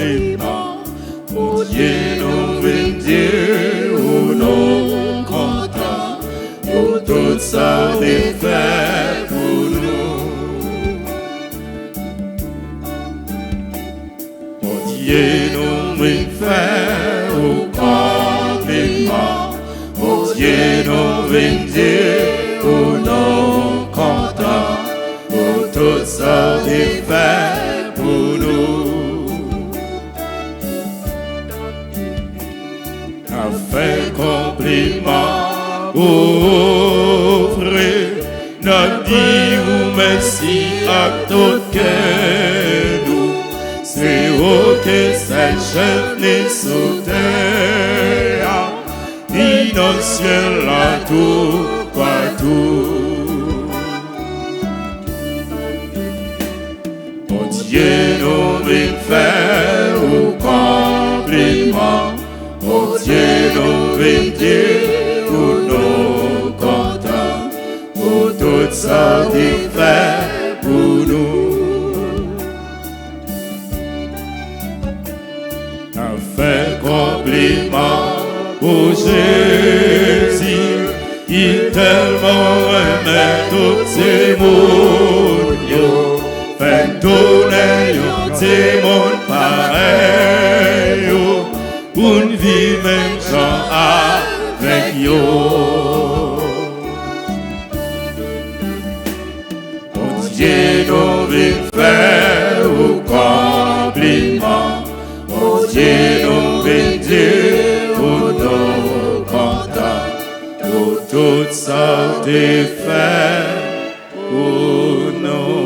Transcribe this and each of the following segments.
compliment. Mon Dieu, nous venons dire, ou non content, pour tout ça des fait pour nous. Mon Dieu, nous venons faire au compliment. Mon Dieu, nous venons dire, ou non content, pour tout ça des fait pour nous. Fait compliment, oh frère, n'a dit ou merci à tout que nous, c'est au que cette chef les sautait, ni dans le ciel là tout, partout. Mon Dieu nous veut faire au compliment. Mon Dieu, nous veut dire, pour nous contents, pour tout ça qu'il fait pour nous. Un fait compliment pour Jésus, il tellement aimait tous ces mondes, fait tourner ces mondes pareils. Pour une vie même sans avec yo. Mon Dieu nous veut faire au compliment. Mon Dieu nous veut dire pour nous contents, pour toute sorte de fait pour nous.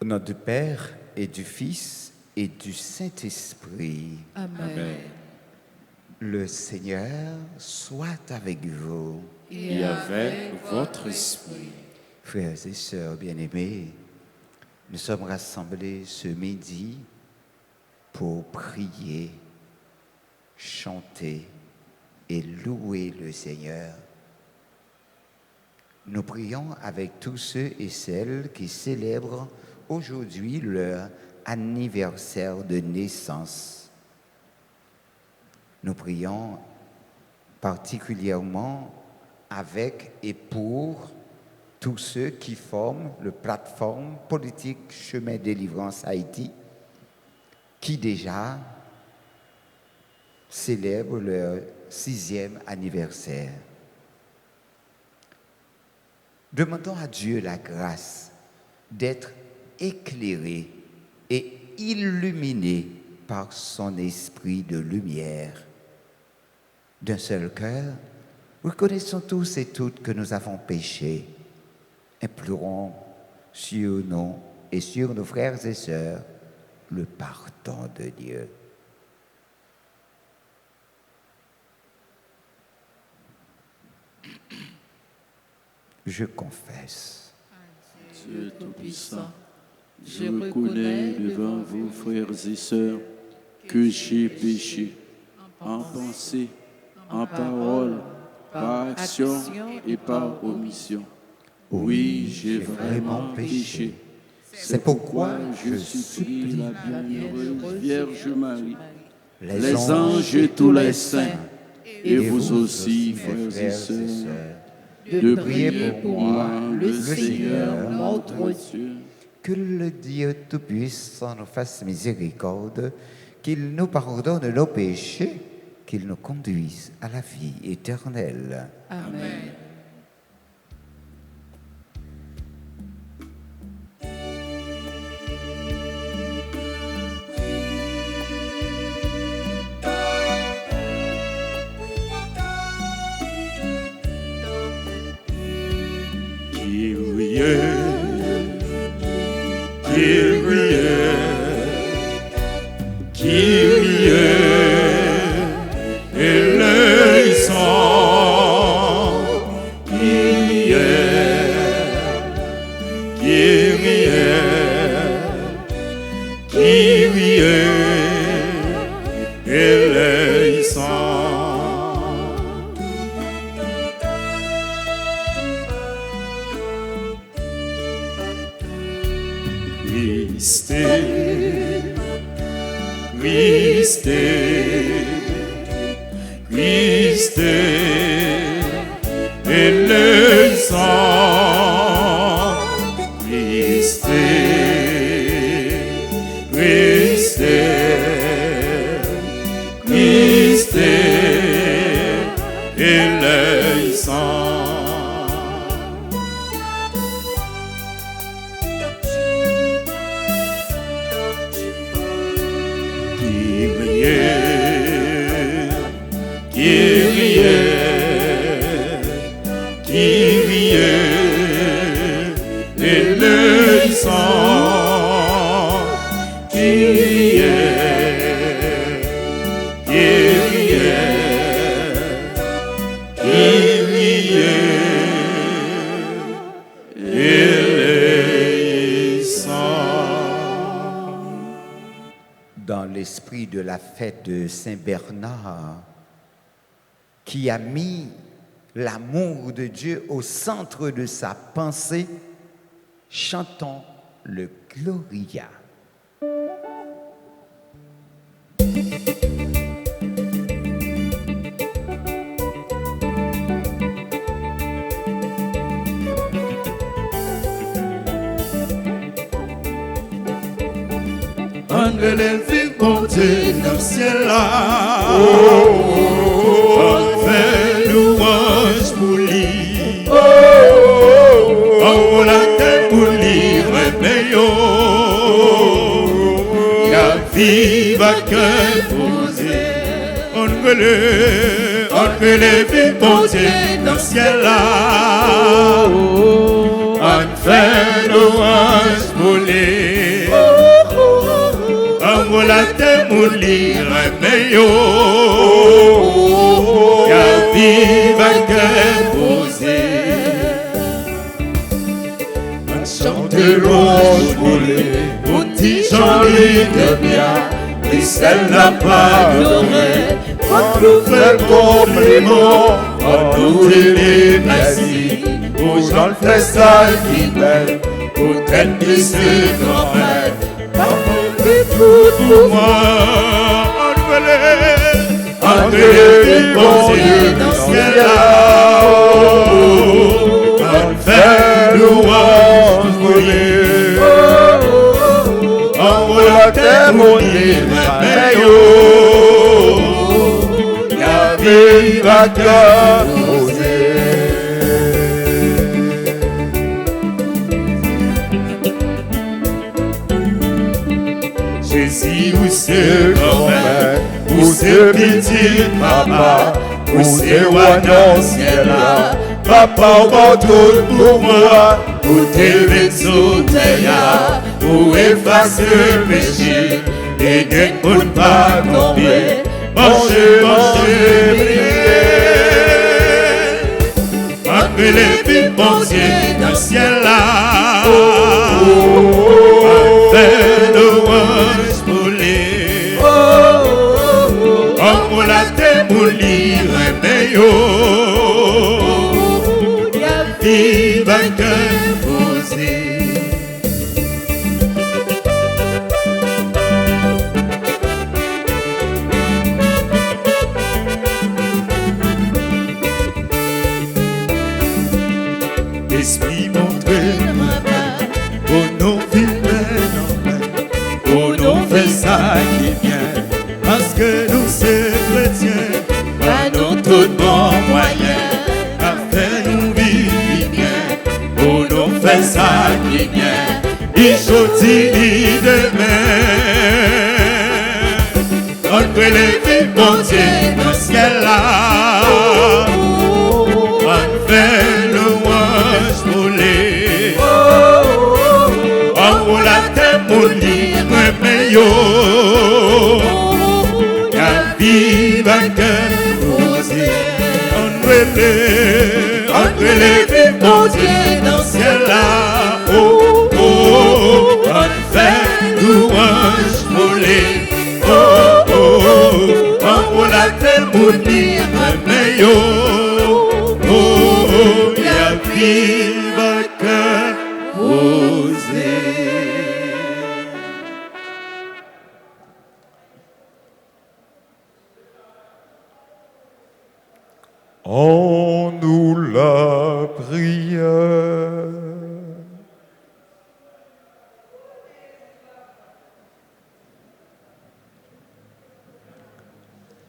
Au nom du Père et du Fils et du Saint-Esprit. Amen. Le Seigneur soit avec vous. Et avec votre esprit. Frères et sœurs bien-aimés, nous sommes rassemblés ce midi pour prier, chanter et louer le Seigneur. Nous prions avec tous ceux et celles qui célèbrent aujourd'hui leur anniversaire de naissance. Nous prions particulièrement avec et pour tous ceux qui forment la plateforme politique Chemin Délivrance Haïti, qui déjà célèbrent leur 6e anniversaire. Demandons à Dieu la grâce d'être éclairé et illuminé par son esprit de lumière. D'un seul cœur, reconnaissons tous et toutes que nous avons péché. Implorons sur nous et sur nos frères et sœurs le pardon de Dieu. Je confesse. Dieu Tout-Puissant, je reconnais devant vous, frères et sœurs, que j'ai péché en pensée, en parole, par action et par omission. Oui, j'ai vraiment péché. C'est pourquoi je supplie supplie la bienheureuse Vierge Marie, les les anges et tous les saints, et vous aussi, frères et sœurs, de prier pour moi, le Seigneur, notre Dieu. que le Dieu Tout-Puissant nous fasse miséricorde, qu'il nous pardonne nos péchés, qu'il nous conduise à la vie éternelle. Amen. Christ, Christ, Christ, et le sang, Christ, Christ, Christ, et le sang. Dans l'esprit de la fête de Saint-Bernard, qui a mis l'amour de Dieu au centre de sa pensée, chantons le Gloria. André les filles montées dans le ciel là. On fait louange pour lui. On la tête pour lui, remeillon. La vie va que poser. André les filles montées dans le ciel là. On fait louange pour lui. On la terre mourir meilleur, y'a vive que poser. On chante de louange pour les petits gens de bien, et celle n'a pas adoré. On nous fait compliment, on nous dit merci, aux gens le fait ça qui belle, aux têtes de ce grand-mère. Tout pour moi, André les posés dans le ciel là-haut, on fait louange pour lui. On la terre mourir, mais la vie va que poser. Jésus, où c'est grand-mère, où c'est petit papa, où c'est roi dans le ciel là. Papa, on va tout pour moi, où t'es l'exautéa, où effacer le péché, et que pour ne pas tomber, manger, manger, prier. Après les filles pensiers dans le ciel là, fait louange pour les. On la démolir meilleur, y'a vive que poser. Esprit montré, pour nos vies, pour nous faire ça qui vient, parce que nous sommes chrétiens, pas nous tout bon moyen, à faire nous vivre bien, pour nous faire ça qui vient, aujourd'hui et demain, entre les vies montées dans le ciel là, on fait louange pour les, on la terre mourir meilleur, y'a vive que poser. Entre les vies montées dans le ciel là, oh, oh, on fait louange pour les, oh, oh, on la terre mourir meilleur, oh, oh, y'a vive que poser.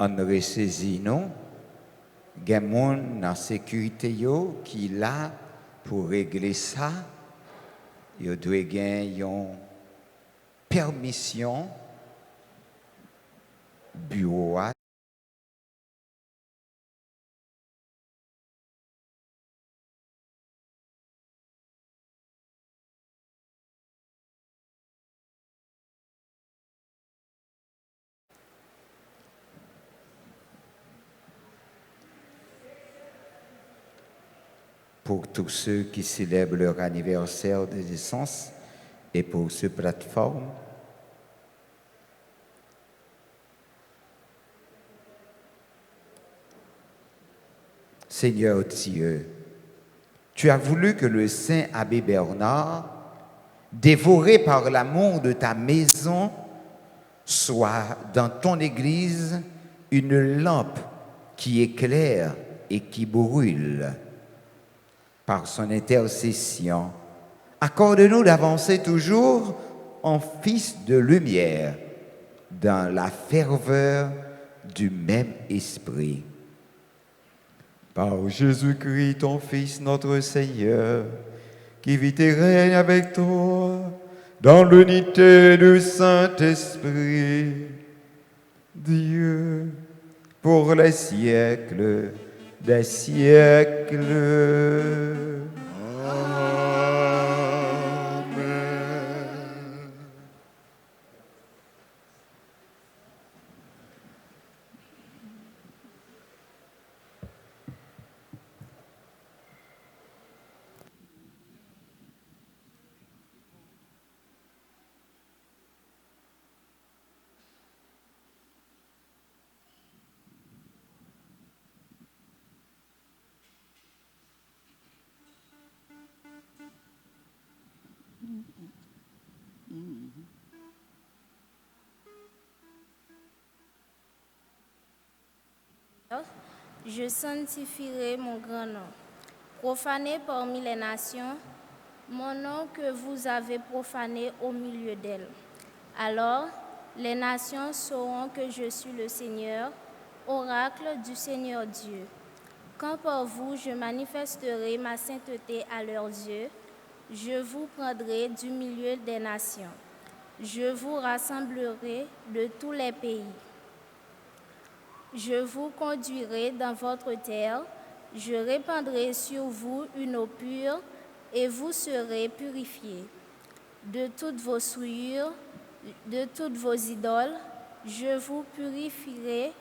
on ressaisi non, il y a des gens dans la sécurité qui sont là pour régler ça. Ils doivent gagner une permission bureau. Pour tous ceux qui célèbrent leur anniversaire de naissance et pour cette plateforme. Seigneur Dieu, tu as voulu que le saint abbé Bernard, dévoré par l'amour de ta maison, soit dans ton église une lampe qui éclaire et qui brûle. Par son intercession, accorde-nous d'avancer toujours en fils de lumière, dans la ferveur du même esprit. Par Jésus-Christ, ton Fils, notre Seigneur, qui vit et règne avec toi, dans l'unité du Saint-Esprit, Dieu, pour les siècles des siècles. Je sanctifierai mon grand nom. Profané parmi les nations, mon nom que vous avez profané au milieu d'elles. Alors, les nations sauront que je suis le Seigneur, oracle du Seigneur Dieu. Quand par vous je manifesterai ma sainteté à leurs yeux, je vous prendrai du milieu des nations. Je vous rassemblerai de tous les pays. Je vous conduirai dans votre terre, je répandrai sur vous une eau pure, et vous serez purifiés. De toutes vos souillures, de toutes vos idoles, je vous purifierai,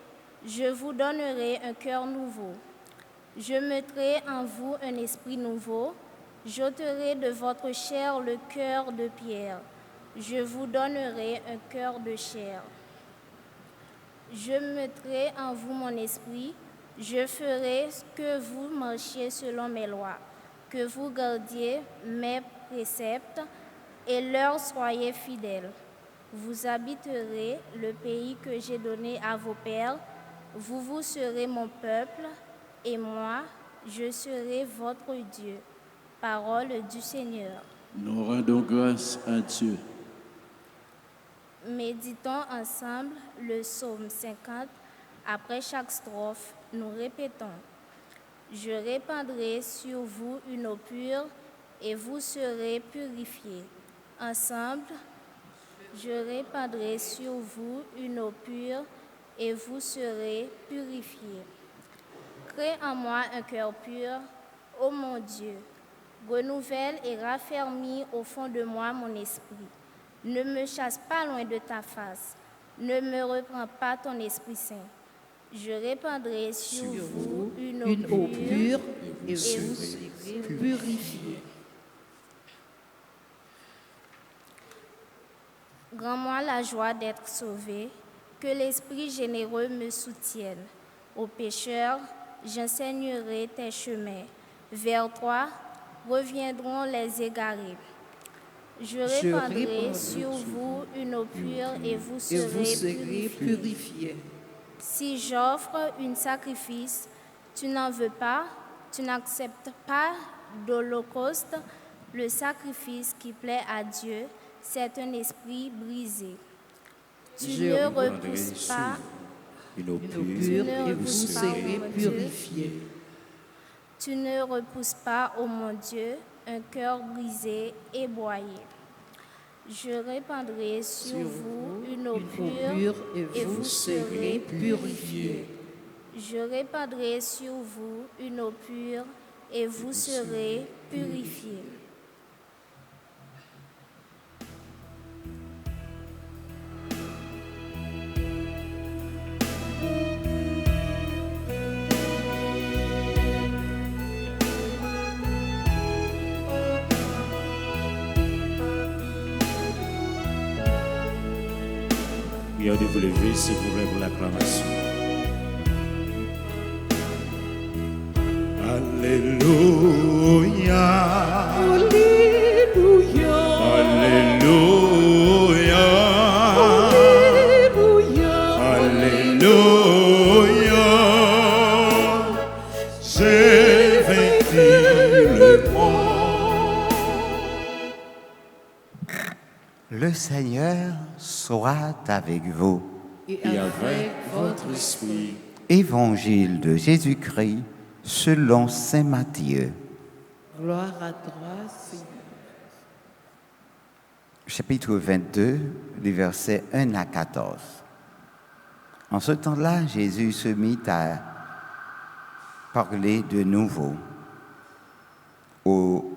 je vous donnerai un cœur nouveau. Je mettrai en vous un esprit nouveau, j'ôterai de votre chair le cœur de pierre, je vous donnerai un cœur de chair. Je mettrai en vous mon esprit, je ferai que vous marchiez selon mes lois, que vous gardiez mes préceptes et leur soyez fidèles. Vous habiterez le pays que j'ai donné à vos pères, vous serez mon peuple, et moi, je serai votre Dieu. Parole du Seigneur. Nous rendons grâce à Dieu. Méditons ensemble le psaume 50. Après chaque strophe, nous répétons: Je répandrai sur vous une eau pure et vous serez purifiés. Ensemble, je répandrai sur vous une eau pure et vous serez purifiés. Crée en moi un cœur pur, ô mon Dieu. Renouvelle et raffermis au fond de moi mon esprit. Ne me chasse pas loin de ta face. Ne me reprends pas ton Esprit Saint. Je répandrai sur vous une eau pure et vous serez purifiés. Rends-moi la joie d'être sauvé, que l'Esprit généreux me soutienne. Aux pécheurs, j'enseignerai tes chemins. Vers toi reviendront les égarés. Je répandrai sur vous une eau pure et vous serez purifiés. Si j'offre un sacrifice, tu n'en veux pas, tu n'acceptes pas d'holocauste. Le sacrifice qui plaît à Dieu, c'est un esprit brisé. Tu ne repousses pas une eau Tu pure, ne et vous repousses pas, serez ô mon Dieu. purifiés. Tu ne repousses pas, ô mon Dieu, un cœur brisé et broyé. Je répandrai sur vous une eau pure et vous serez purifiés. Je répandrai sur vous une eau pure et vous serez purifiés. Priez de vous lever, s'il vous plaît, pour l'acclamation. Alléluia. Alléluia. Alléluia. Alléluia. Alléluia. J'ai vaincu le monde. Le Seigneur soit avec vous. Et avec votre esprit. Évangile de Jésus-Christ selon saint Matthieu. Gloire à toi, Seigneur. Chapitre 22, les versets 1 à 14. En ce temps-là, Jésus se mit à parler de nouveau aux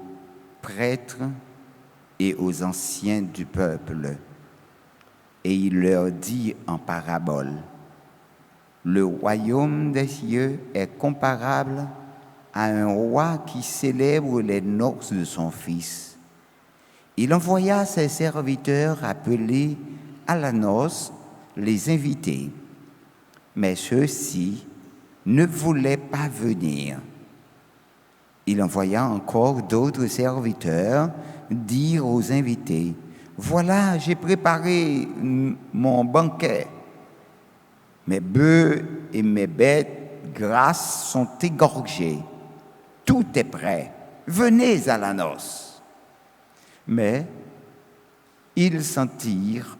prêtres et aux anciens du peuple. Et il leur dit en parabole, le royaume des cieux est comparable à un roi qui célèbre les noces de son fils. Il envoya ses serviteurs appeler à la noce les invités. Mais ceux-ci ne voulaient pas venir. Il envoya encore d'autres serviteurs dire aux invités, « Voilà, j'ai préparé mon banquet. Mes bœufs et mes bêtes grasses sont égorgés. Tout est prêt. Venez à la noce. » Mais ils sentirent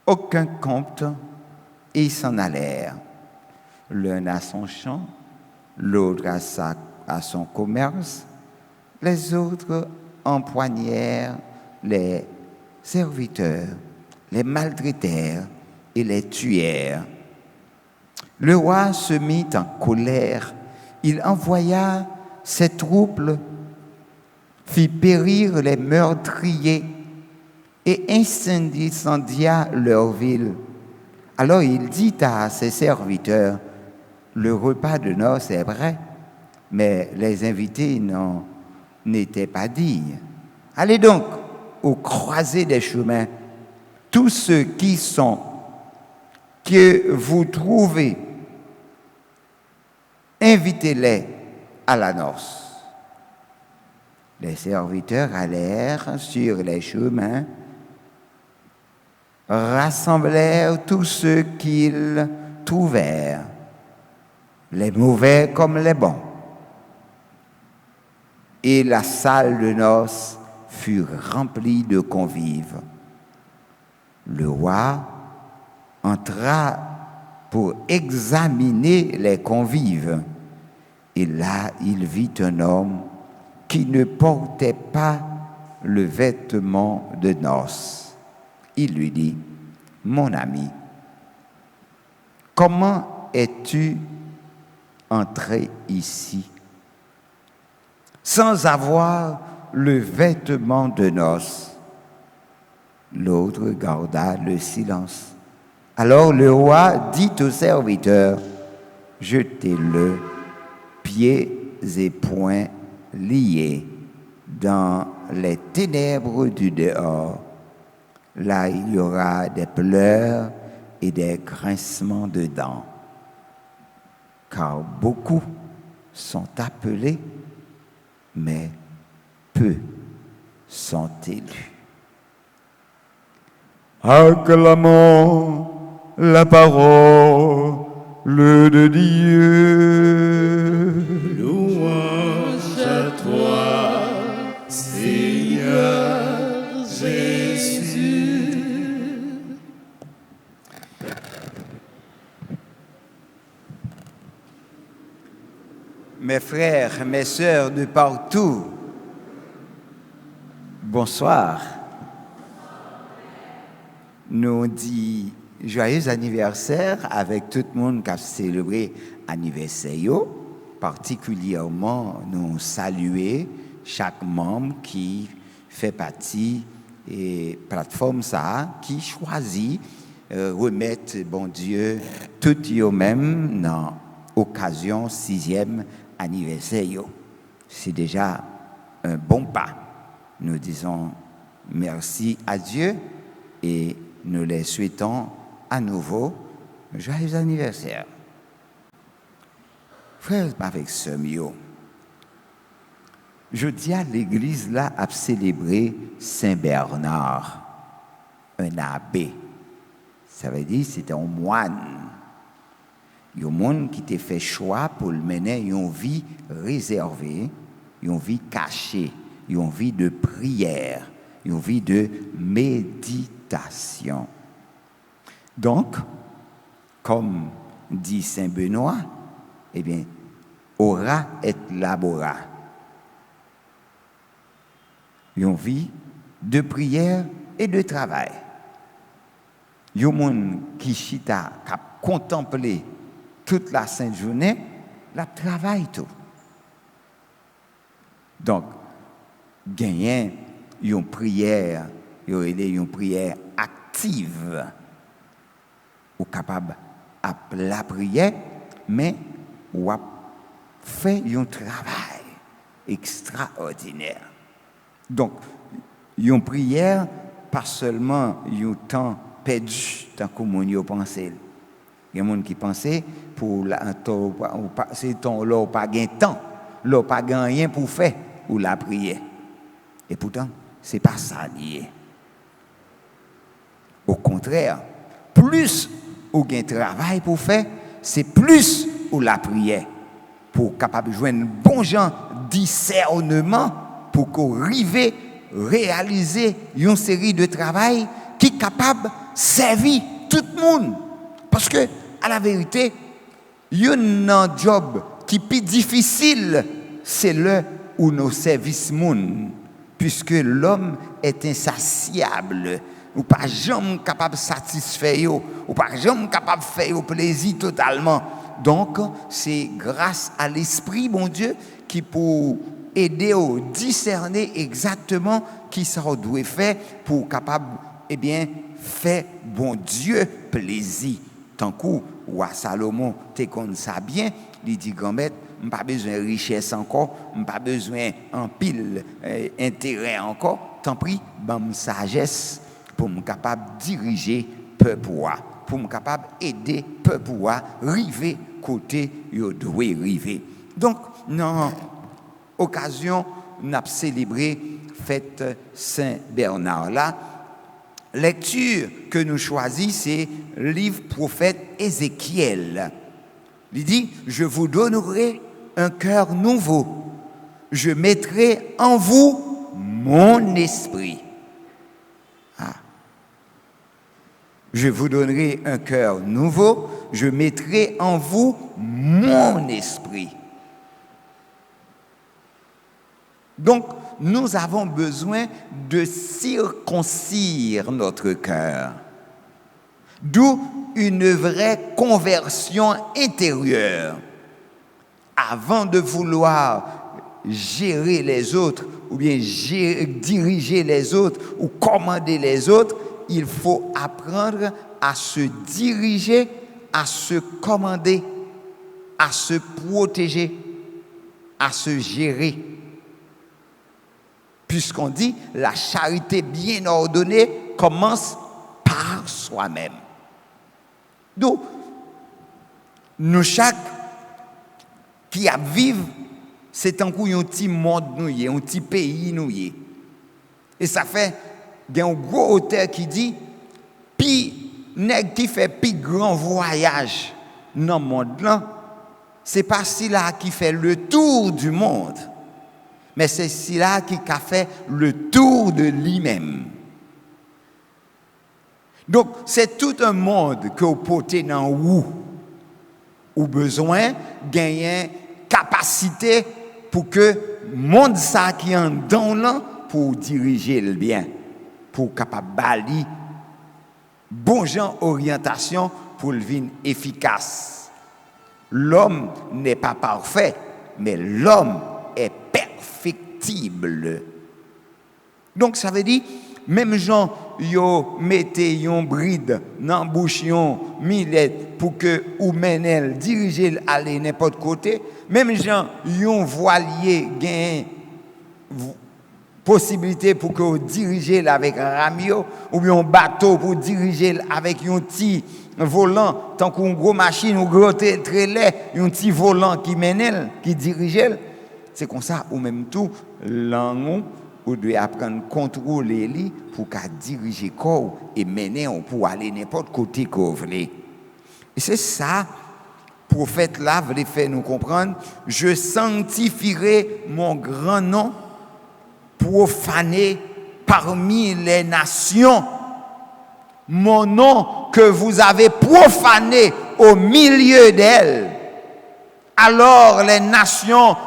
aucun compte et s'en allèrent. L'un à son champ, l'autre à son commerce. Les autres empoignèrent les serviteurs, les maltraitèrent et les tuèrent. Le roi se mit en colère. Il envoya ses troupes, fit périr les meurtriers et incendia leur ville. Alors il dit à ses serviteurs, « Le repas de noces est prêt, mais les invités n'en étaient pas dignes. Allez donc aux croisées des chemins, tous ceux que vous trouvez, invitez-les à la noce. » Les serviteurs allèrent sur les chemins, rassemblèrent tous ceux qu'ils trouvèrent, les mauvais comme les bons. Et la salle de noces fut remplie de convives. Le roi entra pour examiner les convives. Et là, il vit un homme qui ne portait pas le vêtement de noces. Il lui dit, « Mon ami, comment es-tu entré ici sans avoir le vêtement de noces ?» L'autre garda le silence. Alors le roi dit aux serviteurs, « Jetez-le, pieds et poings liés, dans les ténèbres du dehors. Là, il y aura des pleurs et des grincements de dents. Car beaucoup sont appelés, mais peu sont élus. » Acclamons la parole de Dieu. Louange à toi, Seigneur Jésus. mes frères, mes sœurs de partout, bonsoir. Nous disons joyeux anniversaire avec tout le monde qui a célébré l'anniversaire. Particulièrement, nous saluer chaque membre qui fait partie de la plateforme ça, qui choisit remettre, bon Dieu, tout eux-mêmes dans l'occasion 6e anniversaire. C'est déjà un bon pas. Nous disons merci à Dieu et nous les souhaitons à nouveau joyeux anniversaire. Frères avec sœurs, je dis à l'église là a célébré Saint Bernard, un abbé. Ça veut dire c'était un moine. Il y a un monde qui t'a fait choix pour le mener une vie réservée, une vie cachée, une vie de prière, une vie de méditation. Donc, comme dit Saint Benoît, eh bien, ora et labora. Une vie de prière et de travail. Il y a des gens qui chita, qui contemplé toute la sainte journée, la travail tout. Donc, gagner une prière, une prière active, ou capable de la prière, mais ou a fait un travail extraordinaire. Donc, une prière, pas seulement un temps perdu, tant que vous pensez. Il y a des gens qui pensent pour ces temps-là, pas de temps, là, pas de rien pour faire, ou la prière. Et pourtant, ce n'est pas ça lié. Au contraire, plus ou un travail pour faire, c'est plus ou la prière pour capable de joindre bon gens discernement pour qu'on arrive réaliser une série de travail qui est capable de servir tout le monde. Parce que, à la vérité, il y a un job qui est plus difficile, c'est le où nos services monde, puisque l'homme est insatiable. Ou pas jamais capable de satisfaire, ou pas jamais capable de faire plaisir totalement. Donc, c'est grâce à l'Esprit, bon Dieu, qui peut aider à discerner exactement qui ça doit faire pour capable, eh bien, faire, bon Dieu, plaisir. Tant coup, ou à Salomon, t'es comme ça bien, il dit, grand-mère, je n'ai pas besoin de richesse encore, je n'ai pas besoin en pile intérêt encore, tant pis, bonne sagesse pour me capable de diriger peuple, pour me capable d'aider peuple à arriver côté où doit arriver. Donc, dans l'occasion, nous avons célébré fête Saint-Bernard. Là, lecture que nous choisissons, c'est le livre prophète Ézéchiel. Il dit, je vous donnerai un cœur nouveau. Je mettrai en vous mon esprit. Je vous donnerai un cœur nouveau, je mettrai en vous mon esprit. Donc, nous avons besoin de circoncire notre cœur. D'où une vraie conversion intérieure. Avant de vouloir gérer les autres, ou bien diriger les autres, ou commander les autres, il faut apprendre à se diriger, à se commander, à se protéger, à se gérer. Puisqu'on dit, la charité bien ordonnée commence par soi-même. Donc, nous chaque qui a vivre, c'est un coup un petit monde nous y est, un petit pays nous y est. Et ça fait il y a un gros auteur qui dit puis nèg qui fait plus grand voyage dans le monde là, c'est pas celui-là qui fait le tour du monde, mais c'est celui-là qui a fait le tour de lui-même. Donc c'est tout un monde que vous portez dans vous, ou besoin gagner capacité capacité pour que le monde ça qui en dans là pour diriger le bien, pour capable bali bon genre orientation pour le vin efficace. L'homme n'est pas parfait, mais l'homme est perfectible. Donc ça veut dire même gens yo mettez yon bride dans bouche yon millet pour que ou menel diriger aller n'importe côté, même gens yon voilier gain possibilité pour que vous dirigez avec ramio ou bien un bateau pour diriger avec un petit volant tant qu'une grosse machine ou gros trailer un petit volant qui mène qui dirige. C'est comme ça ou même tout langue ou doit apprendre à contrôler lui pour qu'à diriger corps et mener pour aller n'importe côté que vous voulez. Et c'est ça prophète là veut faire nous comprendre, je sanctifierai mon grand nom profané parmi les nations, mon nom que vous avez profané au milieu d'elles. Alors les nations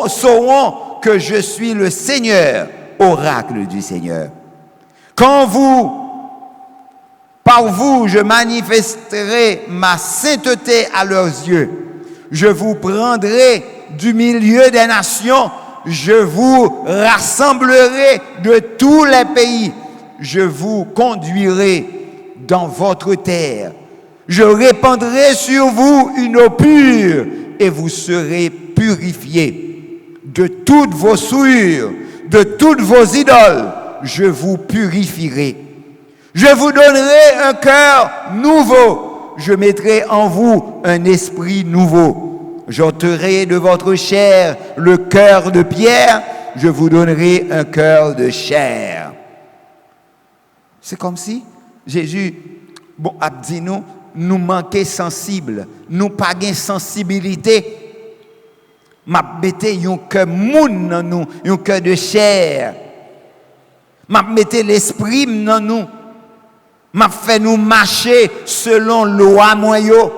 sauront que je suis le Seigneur, oracle du Seigneur. Quand par vous, je manifesterai ma sainteté à leurs yeux. Je vous prendrai du milieu des nations. Je vous rassemblerai de tous les pays. Je vous conduirai dans votre terre. Je répandrai sur vous une eau pure et vous serez purifiés. De toutes vos souillures, de toutes vos idoles, je vous purifierai. Je vous donnerai un cœur nouveau. Je mettrai en vous un esprit nouveau. J'ôterai de votre chair le cœur de pierre, je vous donnerai un cœur de chair. C'est comme si Jésus, a dit nous manquons sensibles, nous pas de sensibilité. M'a mettez un cœur moun dans nous, un cœur de chair. M'a mettez l'esprit dans nous. M'a fait nous marcher selon loi moyo.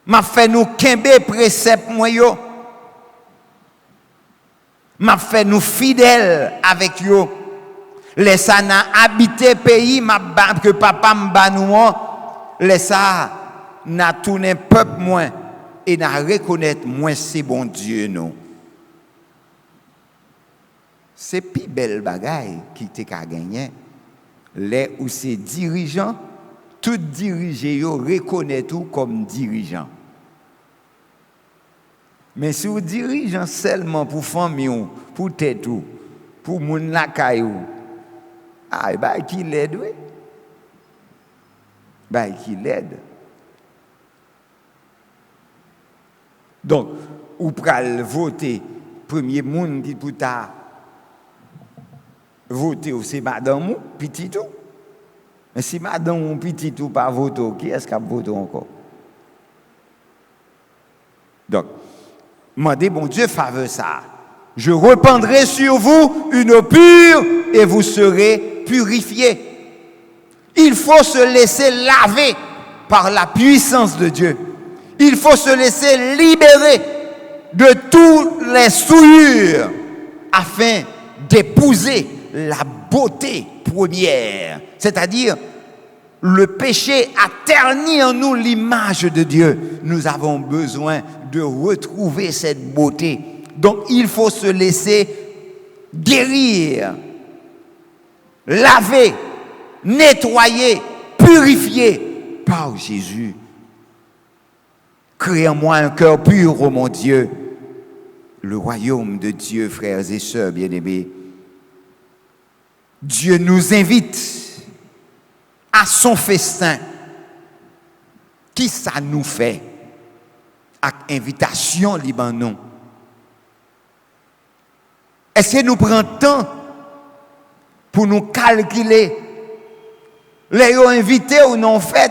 M'a fait nous kembe précepte moyo. M'a fait nous fidèles avec yo. Laisse ça n'a habité pays m'a que papa m'ba nous. Laisse ça n'a tourné peuple moins et n'a reconnaître moins c'est bon Dieu non. C'est plus belle bagaille qui te ka gagner. Les ou ces dirigeants, tout dirigeant yo reconnaît tout comme dirigeant. Mais si vous dirigez seulement pour famille, pour tête ou pour moun la kayou, bah qui l'aide oui. Bah qui l'aide. Donc, ou pral voter premier monde qui pour ta voter c'est madame ou petit tout. Mais si madame ou petit tout pas voter, qui est-ce qui a voté encore? Donc, demandez bon Dieu faveur ça. Je répandrai sur vous une eau pure et vous serez purifiés. Il faut se laisser laver par la puissance de Dieu. Il faut se laisser libérer de toutes les souillures afin d'épouser la beauté première. C'est-à-dire, le péché a terni en nous l'image de Dieu. Nous avons besoin de retrouver cette beauté. Donc, il faut se laisser guérir, laver, nettoyer, purifier par Jésus. Crée en moi un cœur pur, ô mon Dieu. Le royaume de Dieu, frères et sœurs bien-aimés. Dieu nous invite à son festin. Qui ça nous fait? Avec invitation libanon. Est-ce que nous prenons temps pour nous calculer les invités ou non fait?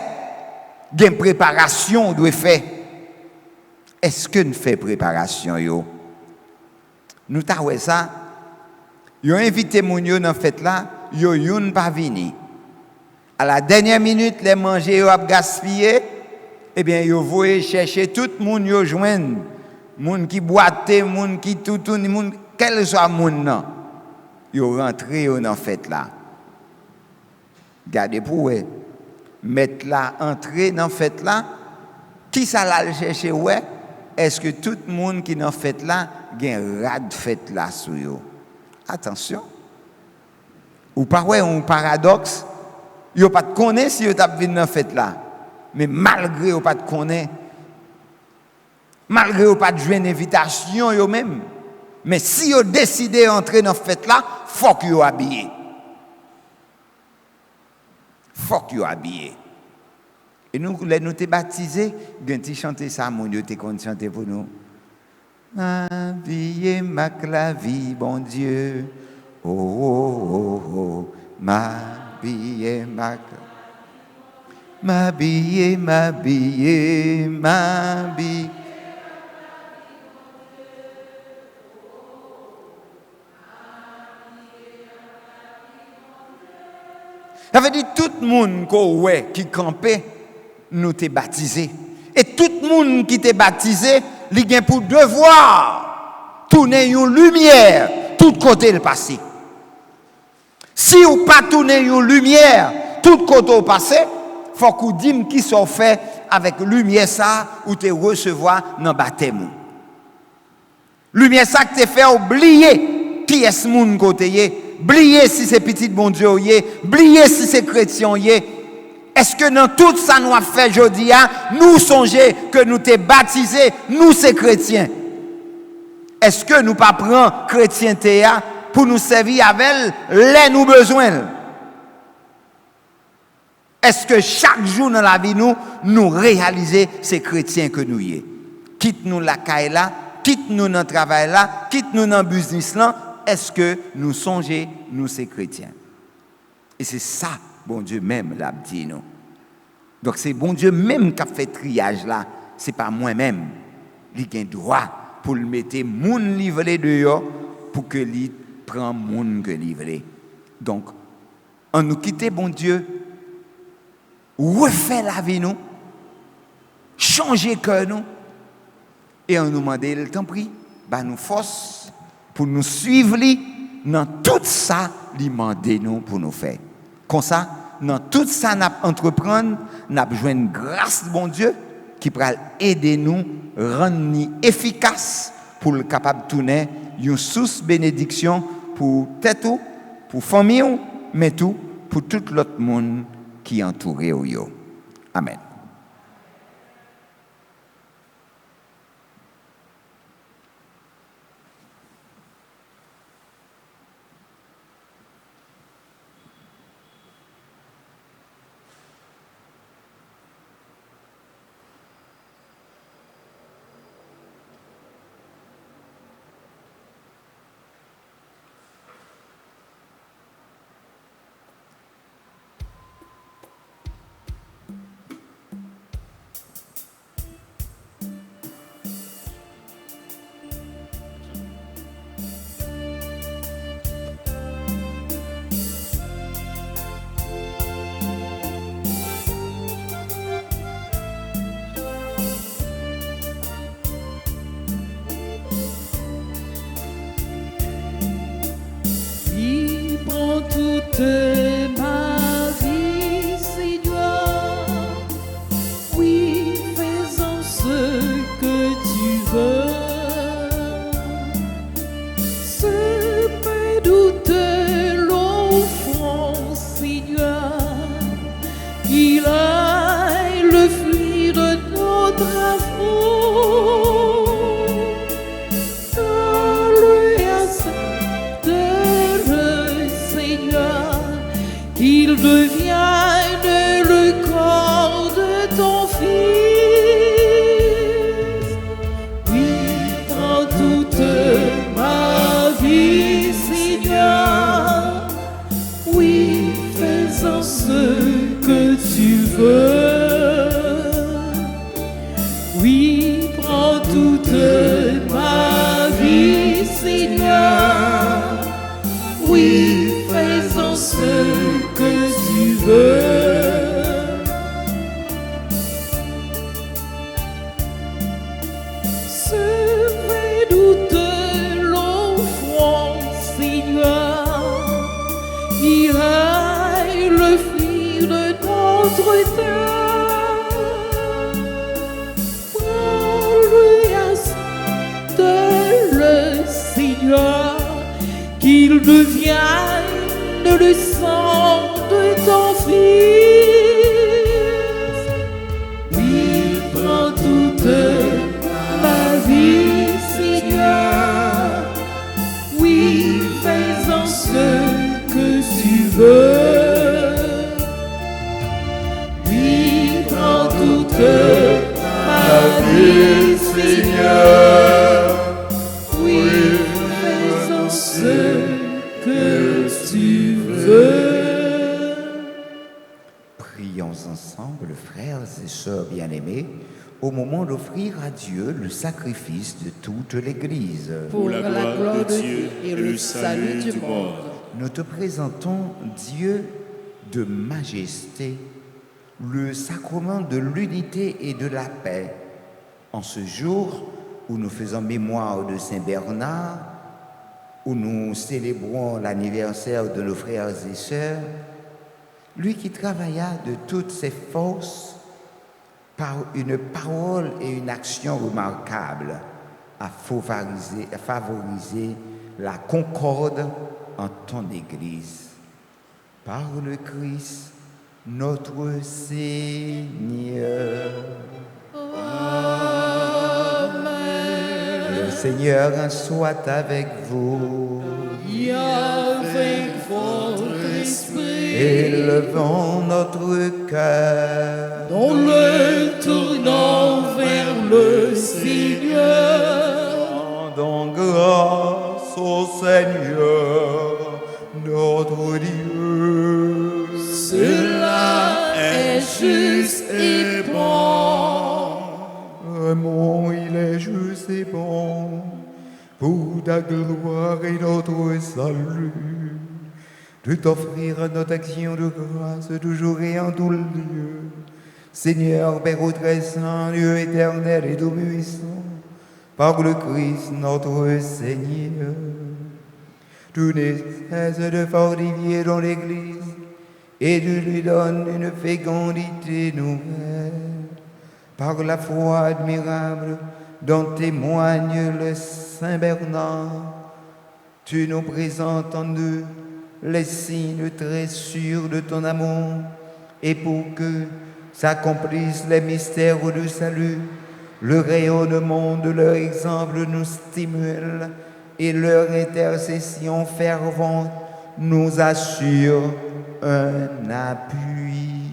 Une préparation doit faire. Est-ce que nous faisons préparation yo? Nous t'avons ça. Yo invité moun yo dans fête là, yo yon pas vini. À la dernière minute, les manger yo a gaspillé. eh bien, vous voyez chercher tout le monde, vous joignent. Moun qui boite, moun qui tout, moun, quel soit moun nan, vous rentrez dans fête là. Gardez pour vous. Mettre là, entrer dans fête là, qui ça l'a chercher ouais? Est-ce que tout le monde qui dans fête là, gen rad fête là sur yo? Attention. Ou pas ouais un paradoxe, yo pas de connaît si yo t'a vinn dans fête là. Mais malgré yo pas de connaît, malgré yo pas de jouer une invitation yo même, mais si yo décidé entrer dans fête là, faut que yo habillé. Faut que yo habillé. Et nous t'es baptisés, nous t'es chanté ça, mon Dieu, t'es qu'on chanter pour nous. M'habiller ma clavie, bon Dieu. Oh, oh, oh, oh. M'habiller ma clavie. M'habiller, m'habiller, m'habiller. Ça veut dire tout le monde qui campait, nous t'es baptisé. Et tout le monde qui t'est baptisé, il a pour devoir tourner une lumière tout côté le passé. Si vous pas tourner une lumière tout côté le passé, il faut que vous dites qui sont fait avec lumière ça ou te recevoir dans le baptême. Lumière ça qui te fait oublier qui est ce monde côté. Oubliez si c'est petit bon Dieu, oubliez si c'est chrétien. Est-ce que dans tout ça nous a fait aujourd'hui, nous songez que nous t'es baptisés, nous c'est chrétiens? Est-ce que nous pas prendre chrétienté pour nous servir avec les nous besoins? Est-ce que chaque jour dans la vie nous réaliser ces chrétiens que nous y est? Quitte nous la caille là, quitte nous dans le travail là, quitte nous dans le business là. Est-ce que nous songeons, nous, ces chrétiens? Et c'est ça, bon Dieu même, l'a dit nous. Donc c'est bon Dieu même qui a fait triage là. Ce n'est pas moi-même. Il a droit pour le mettre moun livré dehors pour que lui prenne moun que livré. Donc, on nous quitte, bon Dieu, refait la vie nous, changer cœur nous, et on nous demande le temps pris, bah nous force pour nous suivre dans tout ça, lui demander nous pour nous faire. Comme ça, dans tout ça, nous entreprendre, nous besoin de grâce de bon Dieu qui pourra aider nous, rendre nous efficaces pour le capable de tourner une source bénédiction pour tête, pour famille, mais tout pour tout l'autre monde qui entoure yo. Amen. votre terre. Alléluia de le Seigneur, qu'il devienne le sang de ton Fils. Oui, prends toute ma vie, Seigneur. Oui, fais-en ce que tu veux. Oui, prends toute ma vie, Seigneur. Oui, fais-en ce que tu veux. Prions ensemble, frères et sœurs bien-aimés, au moment d'offrir à Dieu le sacrifice de toute l'Église. Pour la gloire de Dieu et le salut du monde. Nous te présentons, Dieu de majesté, le sacrement de l'unité et de la paix. En ce jour où nous faisons mémoire de Saint Bernard, où nous célébrons l'anniversaire de nos frères et sœurs, lui qui travailla de toutes ses forces par une parole et une action remarquables à favoriser la concorde en ton Église. Par le Christ, notre Seigneur. Amen. Le Seigneur soit avec vous. Et avec votre esprit, Élevons notre cœur. nous le tournons vers le Seigneur. Rendons grâce au Seigneur, notre Dieu. Cela est juste et bon. Vraiment, il est juste et bon, pour ta gloire et notre salut, de t'offrir notre action de grâce toujours et en tout lieu. Seigneur, Père très saint, Dieu éternel et tout-puissant, par le Christ notre Seigneur, tu ne cesses de fortifier dans l'Église et tu lui donnes une fécondité nouvelle. Par la foi admirable dont témoigne le Saint Bernard, tu nous présentes en nous les signes très sûrs de ton amour, et pour que s'accomplissent les mystères du salut, le rayonnement de leur exemple nous stimule et leur intercession fervente nous assure un appui.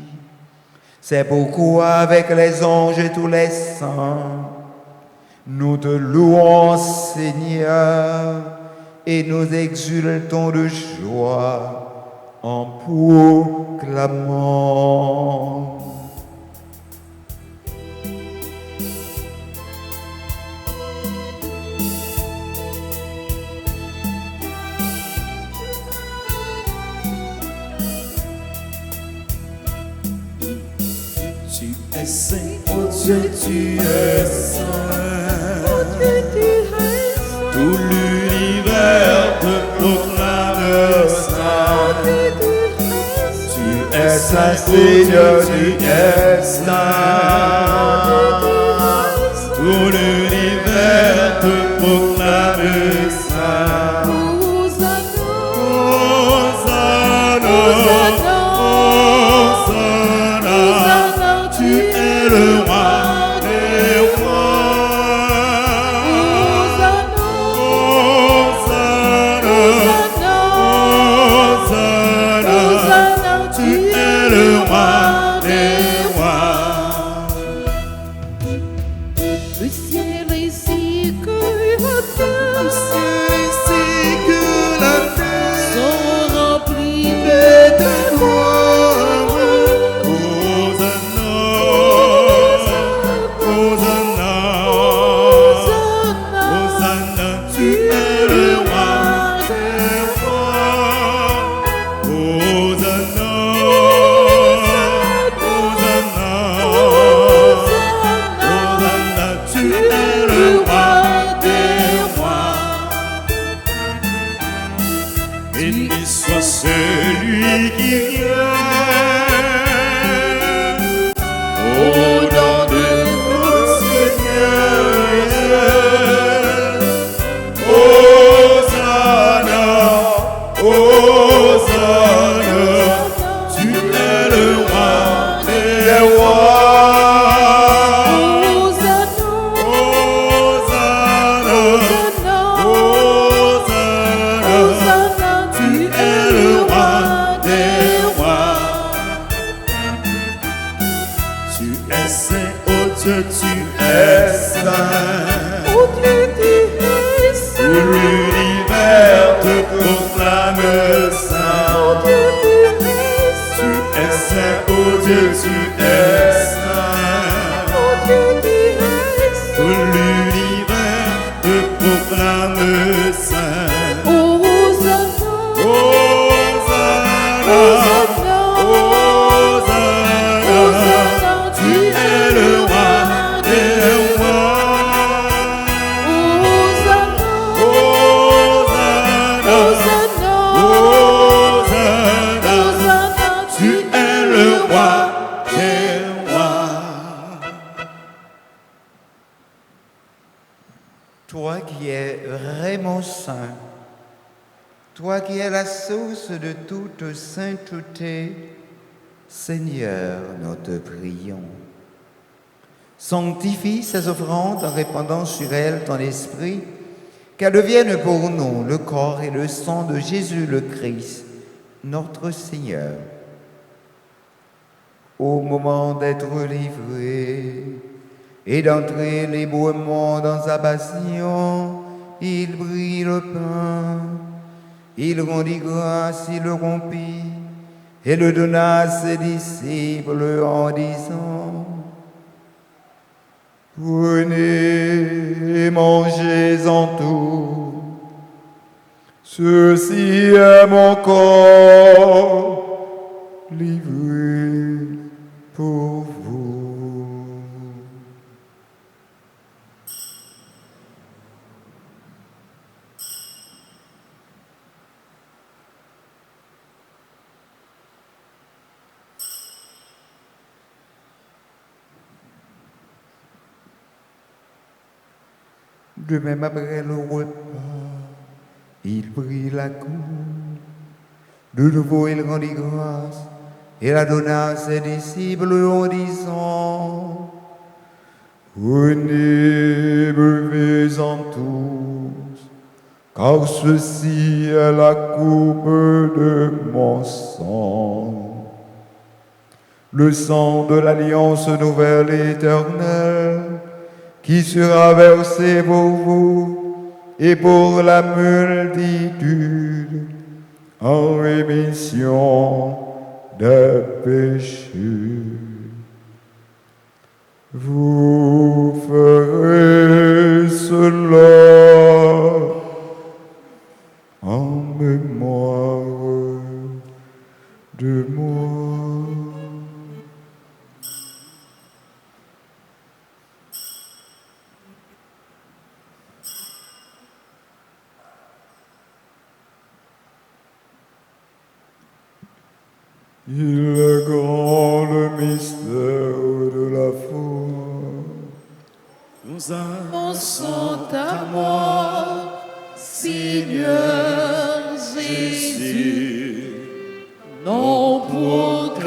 C'est pourquoi avec les anges et tous les saints, nous te louons, Seigneur, et nous exultons de joie en proclamant. Tu es saint, oh Dieu, tu es saint. Oh Dieu, tu es saint. Tout l'univers te proclame saint. Tu es saint, Seigneur, tu es saint. Tout l'univers te proclame saint. Béni soit celui qui vient Toi qui es la source de toute sainteté, Seigneur, nous te prions. Sanctifie ces offrandes en répandant sur elles ton esprit, qu'elles deviennent pour nous le corps et le sang de Jésus le Christ, notre Seigneur. Au moment d'être livré et d'entrer librement dans sa passion, il prit le pain, il rendit grâce, il le rompit et le donna à ses disciples en disant: Prenez et mangez-en tous, ceci est mon corps livré pour vous. De même après le repas, il prit la coupe. De nouveau, il rendit grâce et la donna à ses disciples en disant: Prenez, buvez-en tous, car ceci est la coupe de mon sang, le sang de l'alliance nouvelle et éternelle, qui sera versé pour vous et pour la multitude en rémission des péchés. Vous ferez cela en mémoire de moi. Il est grand le mystère de la foi. Nous annonçons ta mort, Seigneur Jésus. Nous proclamons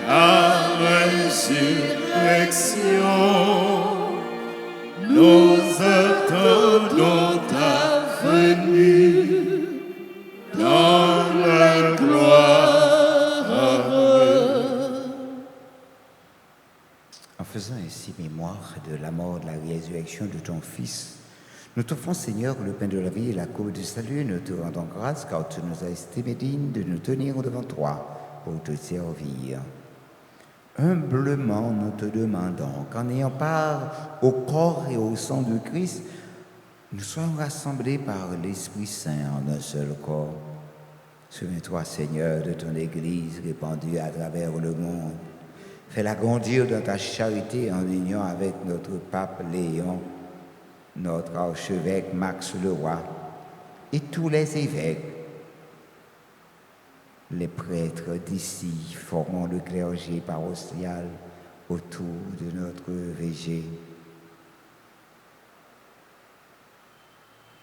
ta résurrection. Nous attendons ta venue dans la gloire. En faisant ainsi mémoire de la mort, de la résurrection de ton Fils, nous t'offrons, Seigneur, le pain de la vie et la coupe du salut. Nous te rendons grâce car tu nous as estimés dignes de nous tenir devant toi pour te servir. Humblement, nous te demandons qu'en ayant part au corps et au sang de Christ, nous soyons rassemblés par l'Esprit Saint en un seul corps. Souviens-toi, Seigneur, de ton Église répandue à travers le monde. Fais-la grandir dans ta charité en union avec notre pape Léon, notre archevêque Max Leroy et tous les évêques. Les prêtres d'ici formeront le clergé paroissial autour de notre végé.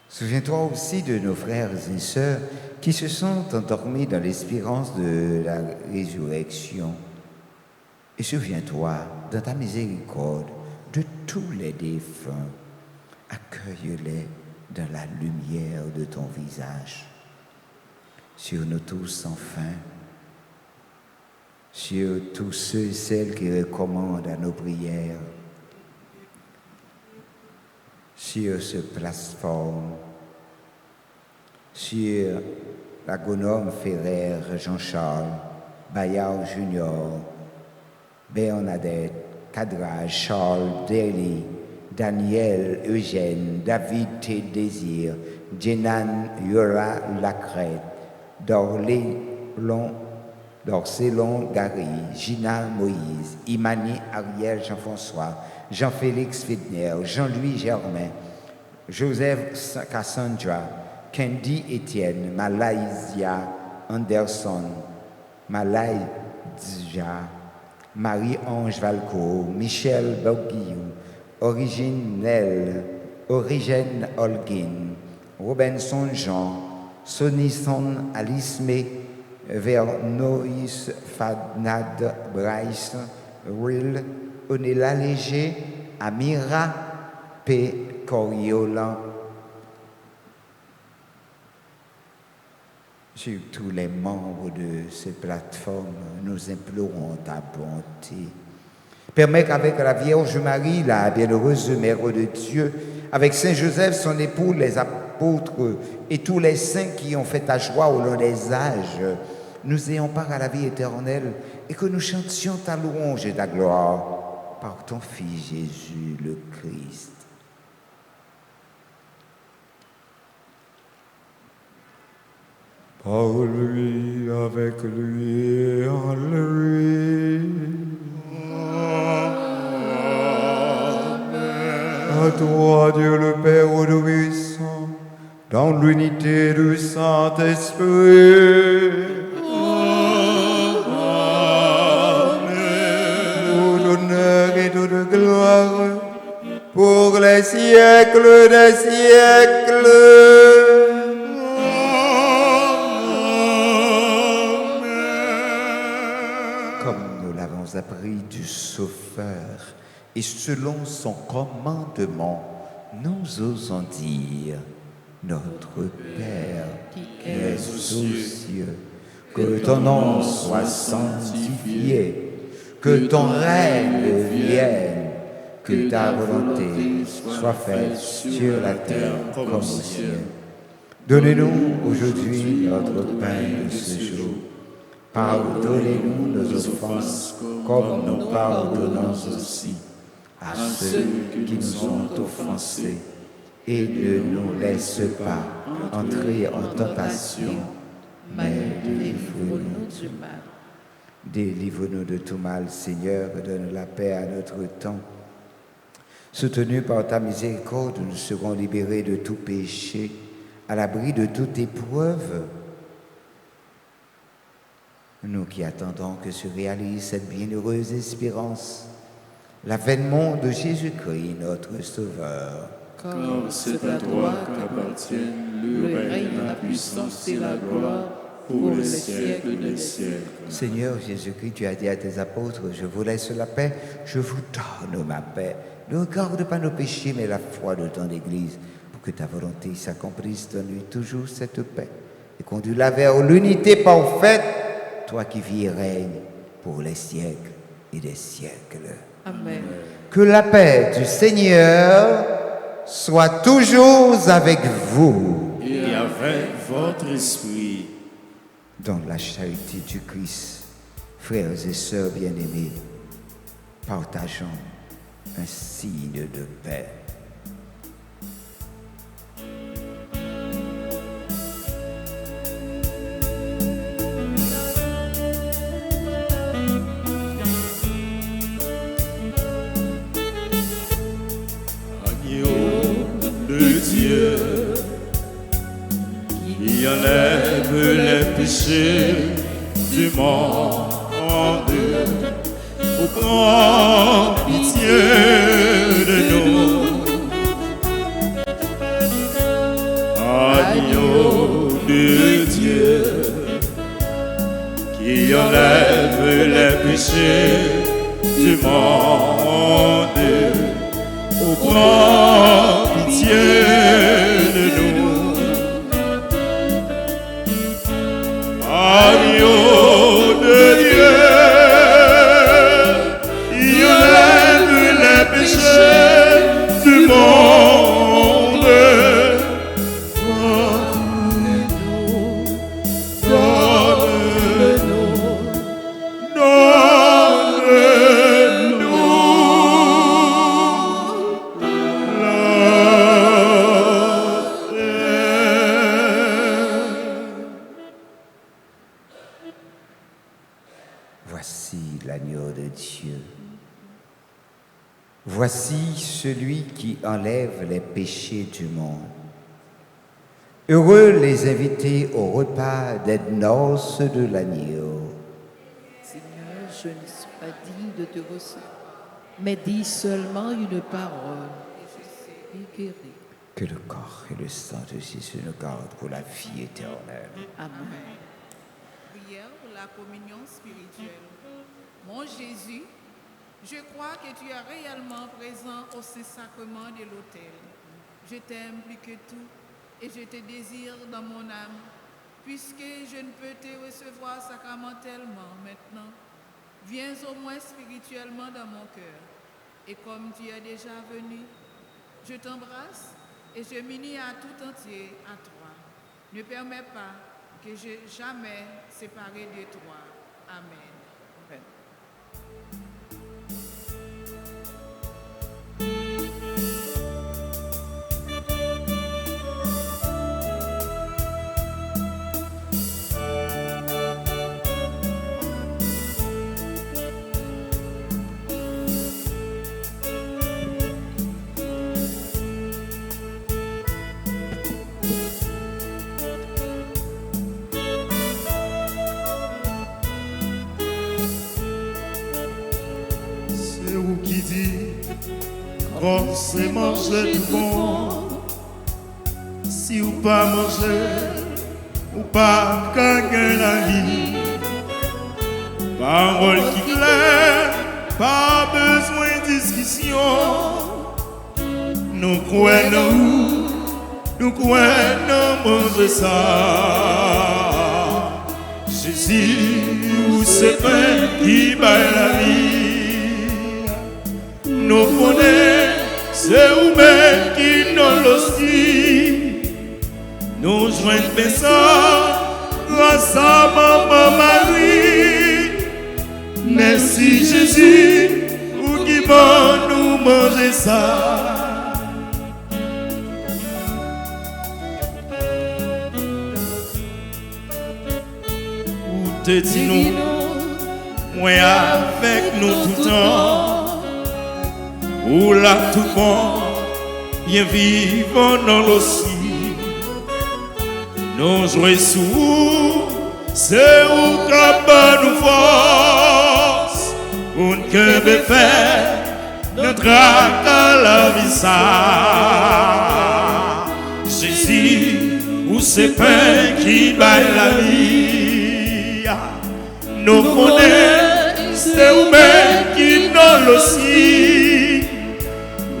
Souviens-toi aussi de nos frères et sœurs qui se sont endormis dans l'espérance de la résurrection. Et souviens-toi, dans ta miséricorde, de tous les défunts. Accueille-les dans la lumière de ton visage. Sur nous tous, enfin, sur tous ceux et celles qui recommandent à nos prières, sur ce plateforme, sur l'agronome Ferrer Jean-Charles, Bayard Junior, Bernadette, Cadrage, Charles, Daly, Daniel, Eugène, David T. Désir, Jenan Yola Lacrette, Dorcélon Gary, Gina Moïse, Imani Ariel Jean-François, Jean-Félix Fidner, Jean-Louis Germain, Joseph Cassandra, Candy Etienne, Malaisia Anderson, Malaisia, Marie-Ange Valco, Michel Boguillou, Origène Holguin, Robinson Jean, Sonison Alisme, Vernois Fadnad Bryce, Will, Onela Léger, Amira P. Coriolan. Sur tous les membres de cette plateforme, nous implorons ta bonté. Permets qu'avec la Vierge Marie, la bienheureuse Mère de Dieu, avec Saint Joseph, son époux, les apôtres et tous les saints qui ont fait ta joie au long des âges, nous ayons part à la vie éternelle et que nous chantions ta louange et ta gloire par ton Fils Jésus le Christ. Par lui, avec lui et en lui. À toi, Dieu le Père Tout-Puissant, dans l'unité du Saint-Esprit. Tout honneur et toute gloire pour les siècles des siècles. Comme nous l'avons appris du Sauveur, et selon son commandement, nous osons dire, notre Père qui es aux cieux, que ton nom soit sanctifié, que ton règne vienne, que ta volonté soit faite sur la terre comme au ciel. Donnez-nous aujourd'hui notre pain de ce jour. Pardonnez-nous nos offenses, comme nous pardonnons aussi à ceux qui nous ont offensés, et ne nous laisse pas entrer en tentation, mais délivre-nous du mal. Délivre-nous de tout mal, Seigneur, donne la paix à notre temps. Soutenus par ta miséricorde, nous serons libérés de tout péché, à l'abri de toute épreuve. Nous qui attendons que se réalise cette bienheureuse espérance, l'avènement de Jésus-Christ, notre Sauveur. Car c'est à toi qu'appartiennent le règne, la puissance et la gloire pour les siècles des siècles. Seigneur Jésus-Christ, tu as dit à tes apôtres, je vous laisse la paix, je vous donne ma paix. Ne regarde pas nos péchés, mais la foi de ton Église, pour que ta volonté s'accomplisse. Donne-lui toujours cette paix et conduis-la vers l'unité parfaite, toi qui vis et règnes pour les siècles et des siècles. Amen. Que la paix du Seigneur soit toujours avec vous. Et avec votre esprit. Dans la charité du Christ, frères et sœurs bien-aimés, partageons un signe de paix. Dieu qui enlève les péchés du monde, prends pitié de nous. Agneau de Dieu qui enlève les péchés du monde, prends pitié de nous. Agneau de Dieu, il enlève les péchés du monde. Voici l'agneau de Dieu. Voici celui qui enlève les péchés du monde. Heureux les invités au repas des noces de l'agneau. Seigneur, je ne suis pas digne de te recevoir, mais dis seulement une parole et je serai guéri. Que le corps et le sang de Jésus nous gardent pour la vie éternelle. Amen. Prière pour la communion spirituelle. Mon Jésus, je crois que tu es réellement présent au Saint-Sacrement de l'autel. Je t'aime plus que tout et je te désire dans mon âme. Puisque je ne peux te recevoir sacramentellement maintenant, viens au moins spirituellement dans mon cœur. Et comme tu es déjà venu, je t'embrasse et je m'unis à tout entier à toi. Ne permets pas que je jamais séparé de toi. Amen. Amen. C'est vous qui dit, quand c'est manger tout bon. Si ou pas manger, ou pas gagner la vie. Parole qui claire, pas besoin de discussion. Nous croyons, nous manger ça. Jésus, ou c'est pain qui baille la vie. Nous connaissons, c'est vous-même qui nous l'hostie. Nous joignons personne grâce à maman Marie. Merci Jésus, pour qui va nous manger ça. Ou te dis-nous, moi avec nous tout le temps. Ou là tout le monde, bien vivant dans l'ossi. Nous jouons sous, c'est où qu'on nous force. Pour ne que faire notre acte à la vie ça. Jésus, où c'est pain qui baille la vie. Nous connaissons, c'est où-même qui nous aussi.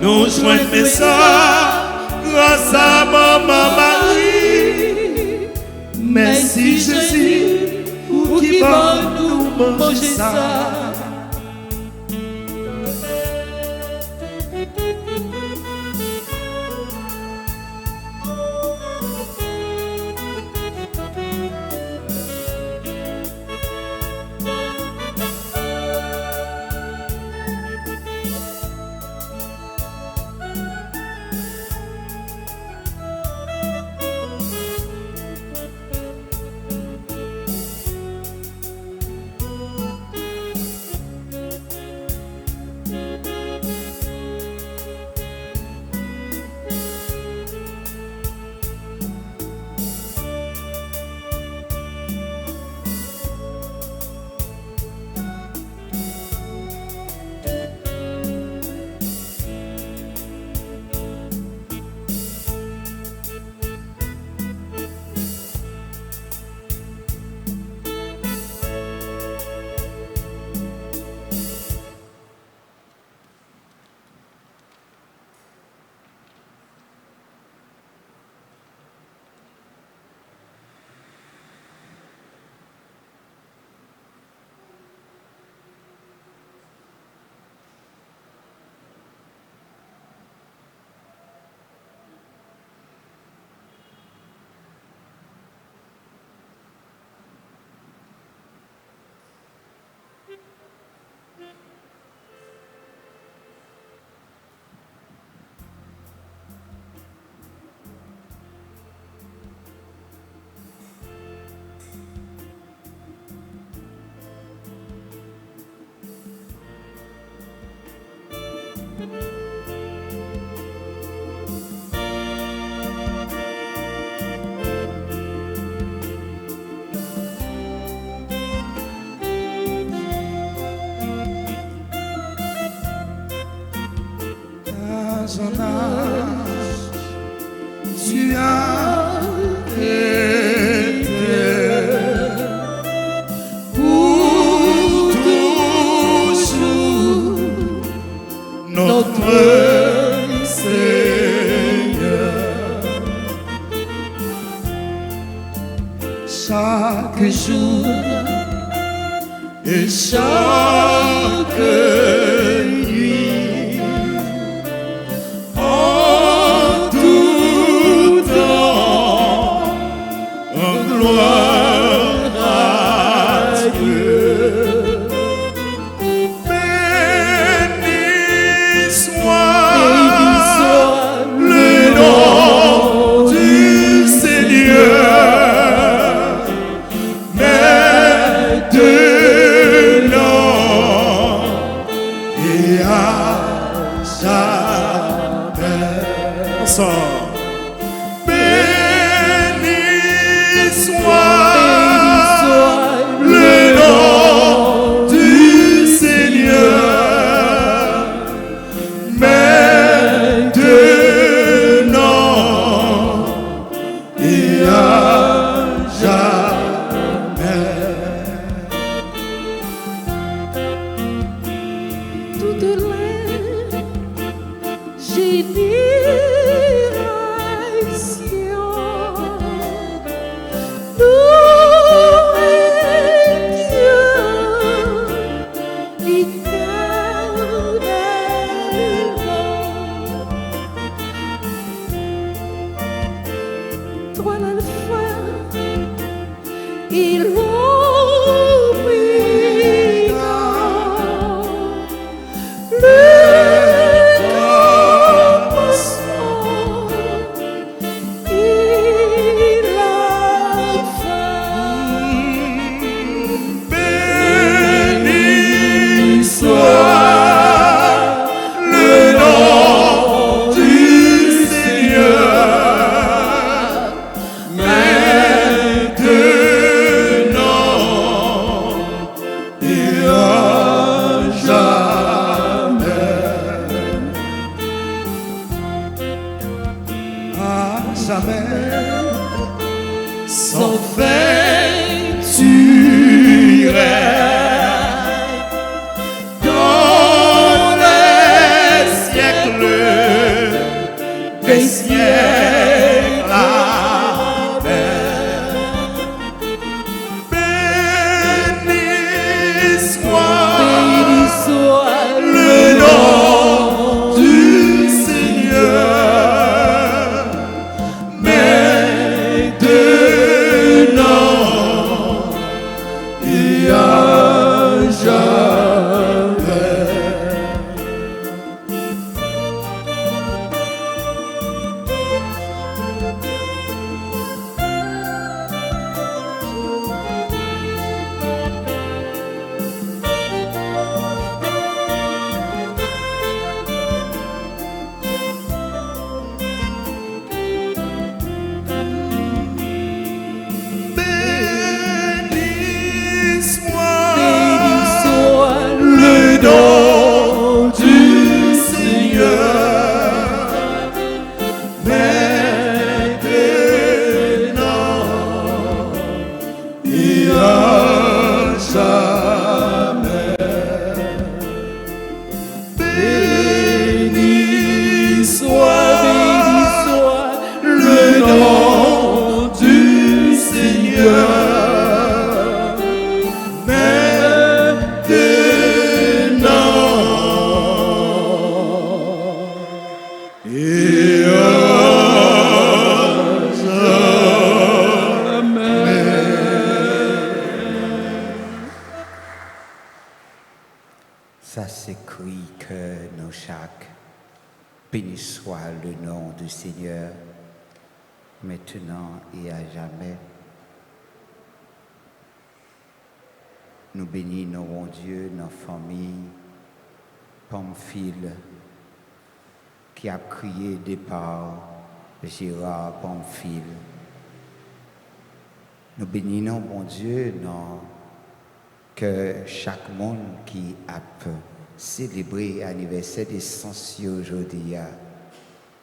Nous joignons ça grâce à maman Marie. Merci Jésus, pour qui va nous manger ça. chaque jour et chaque nuit, en tout temps, en gloire à Dieu. Béni soit le nom du Seigneur, maintenant et à jamais. Ensemble. Béni soit le nom du Seigneur, maintenant et à jamais. Toutes les générations louent Dieu éternellement. Toi l'alpha, il l'oméga, le commencement et la fin. Béni soit le nom du Seigneur, maintenant et à jamais. À jamais. Sans fin tu règnes dans les siècles des siècles. Amen. Béni soit le nom du Seigneur, maintenant et à jamais. Béni soit le nom du Seigneur, maintenant et à jamais. Béni soit le nom du Seigneur, maintenant et à jamais. Ça s'écrit que nos chaque, béni soit le nom du Seigneur, maintenant et à jamais. Nous bénissons mon Dieu, nos familles, Pamphile, qui a crié départ, Gérard Pamphile. Nous bénissons mon Dieu, non, que chaque monde qui a célébré l'anniversaire des sensieux aujourd'hui,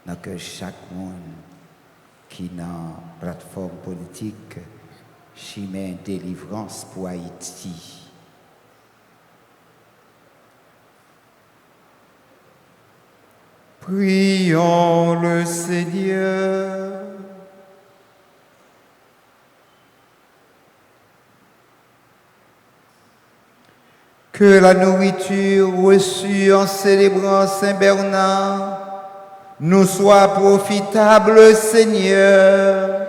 non, que chaque monde qui dans la plateforme politique, chemin délivrance pour Haïti. Prions le Seigneur. Que la nourriture reçue en célébrant Saint Bernard nous soit profitable, Seigneur,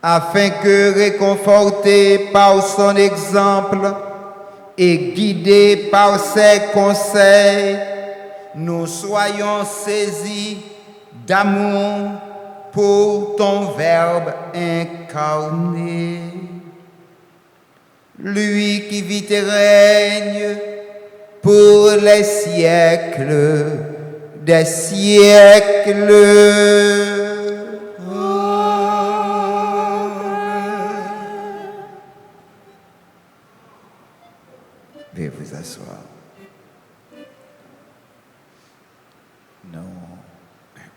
afin que, réconfortés par son exemple et guidés par ses conseils, nous soyons saisis d'amour pour ton Verbe incarné. Lui qui vit et règne pour les siècles des siècles. Veuillez vous asseoir. Nous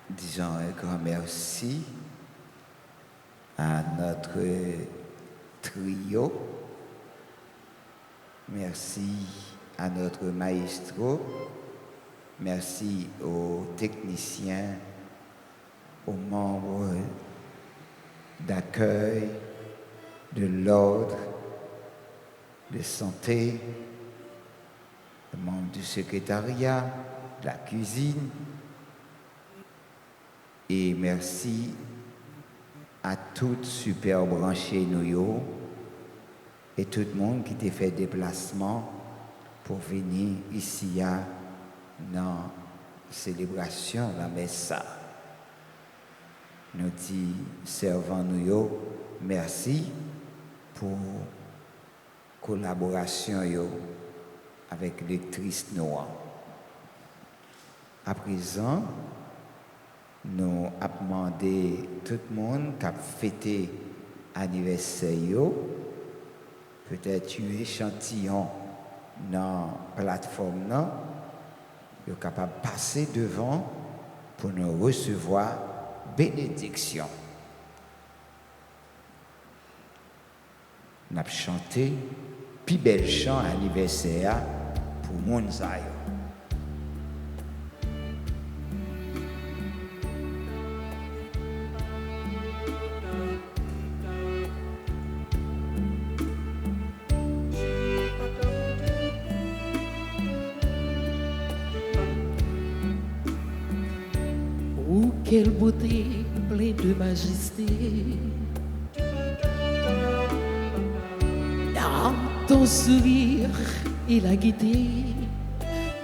disons un grand merci à notre trio. Merci à notre maestro. Merci aux techniciens, aux membres d'accueil, de l'ordre, de santé, aux membres du secrétariat, de la cuisine. Et merci à toutes super branchées nous et tout le monde qui t'a fait déplacement pour venir ici dans la célébration, la messe. Nous disons, servant nous, merci pour la collaboration avec l'actrice Noah. À présent, nous avons demandé tout le monde qui a fêté l'anniversaire, peut-être un échantillon dans la plateforme, est capable de passer devant pour nous recevoir bénédiction. Nous avons chanté plus bel chant anniversaire pour Monzaïo. Quelle beauté pleine de majesté. Dans ton sourire et la gaieté,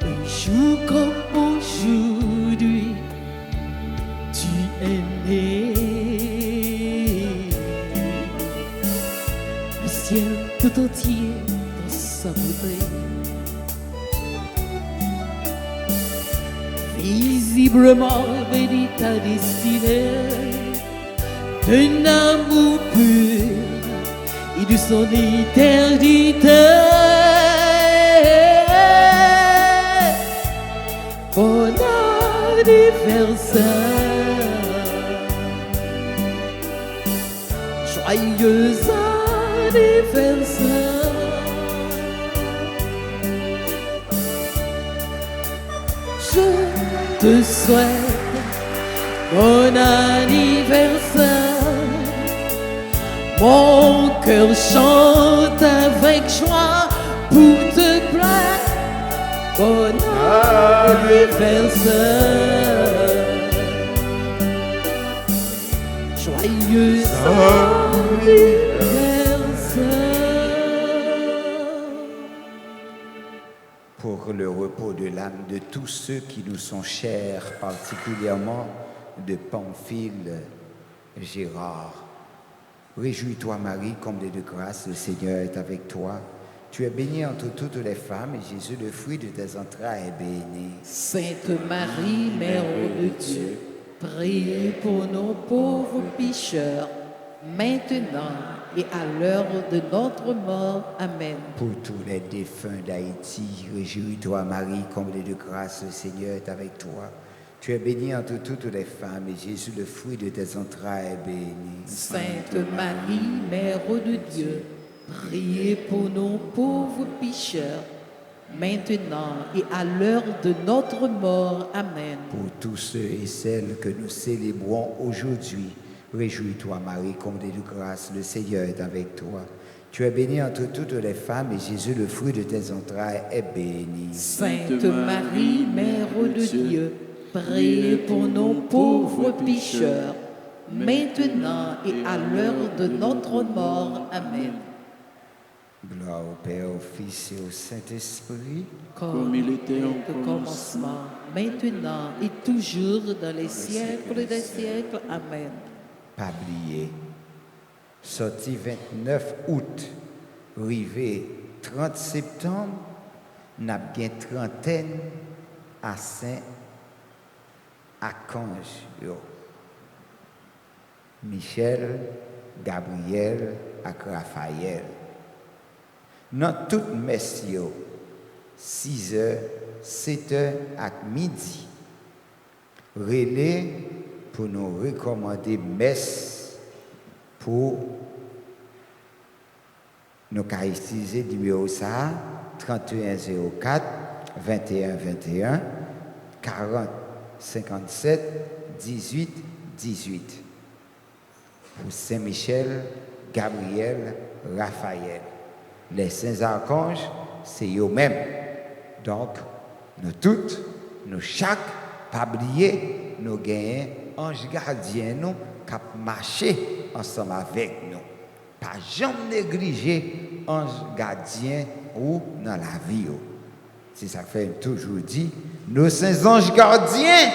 un jour comme aujourd'hui, tu es né. Le ciel tout entier dans sa beauté, visiblement béni ta destinée, d'un amour pur et de son éternité. Bon anniversaire, joyeux anniversaire. Je te souhaite bon anniversaire. Mon cœur chante avec joie pour te plaire. Bon anniversaire. Joyeux anniversaire. Pour le repos de l'âme de tous ceux qui nous sont chers, particulièrement de Pamphile Gérard. Réjouis-toi Marie, comblée de grâce, le Seigneur est avec toi. Tu es bénie entre toutes les femmes et Jésus, le fruit de tes entrailles, est béni. Sainte Marie, Mère de Dieu, priez pour nos pauvres pécheurs, maintenant et à l'heure de notre mort. Amen. Pour tous les défunts d'Haïti, réjouis-toi Marie, comblée de grâce, le Seigneur est avec toi. Tu es bénie entre toutes les femmes et Jésus, le fruit de tes entrailles, est béni. Sainte Marie, Mère de Dieu, priez pour nos pauvres pécheurs, maintenant et à l'heure de notre mort. Amen. Pour tous ceux et celles que nous célébrons aujourd'hui, réjouis-toi Marie, comblée de grâce, le Seigneur est avec toi. Tu es bénie entre toutes les femmes et Jésus, le fruit de tes entrailles, est béni. Sainte Marie, Mère de Dieu, priez pour nos pauvres pécheurs, maintenant et à l'heure de notre mort. Amen. Gloire au Père, au Fils et au Saint-Esprit. Comme il était au commencement, maintenant et toujours dans les siècles des siècles. Amen. Pas oublier. Sorti 29 août, arrivé 30 septembre, n'a bien trentaine à Saint-Archange. Michel, Gabriel et Raphaël. Dans toute messe, 6h, 7h et midi, relais pour nous recommander messe pour nous utiliser numéro ça 3104 21 21 40 57 18 18 pour Saint-Michel, Gabriel, Raphaël. Les saints archanges, c'est eux-mêmes. Donc, nous toutes, nous chaque, pas oublier, nous gagnons ange gardien nous qui marché ensemble avec nous. Pas jamais négliger ange gardien ou dans la vie. C'est ça que fait toujours dit, nos saints anges gardiens,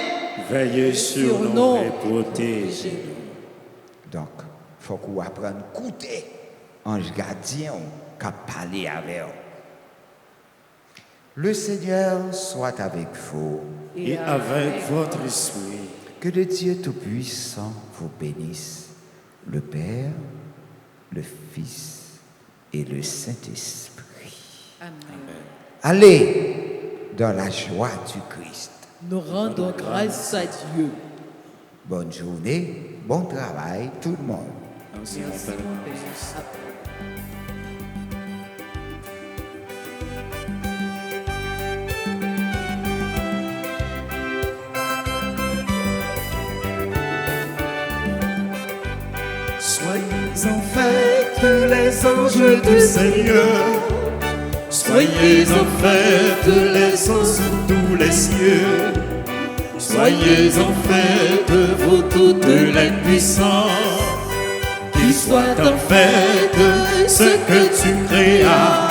veillez sur nous et protégez-nous. Donc, il faut qu'on apprenne à écouter ange gardien qui parler avec eux. Le Seigneur soit avec vous. Et avec votre esprit. Que le Dieu Tout-Puissant vous bénisse, le Père, le Fils et le Saint-Esprit. Amen. Allez dans la joie du Christ. Nous rendons grâce à Dieu. Bonne journée, bon travail tout le monde. Merci, mon Père. Soyez en fête les anges du Seigneur. Soyez en fête les anges sous tous les cieux. Soyez en fête vous toutes les puissances. Qu'il soit en fête ce que tu créas.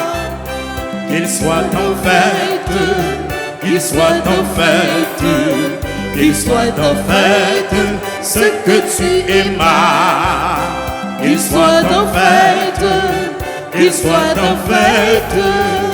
Qu'il soit en fête, qu'il soit en fête. Qu'il soit en fête ce que tu aimas. Qu'il soit en fête, qu'il soit en fête.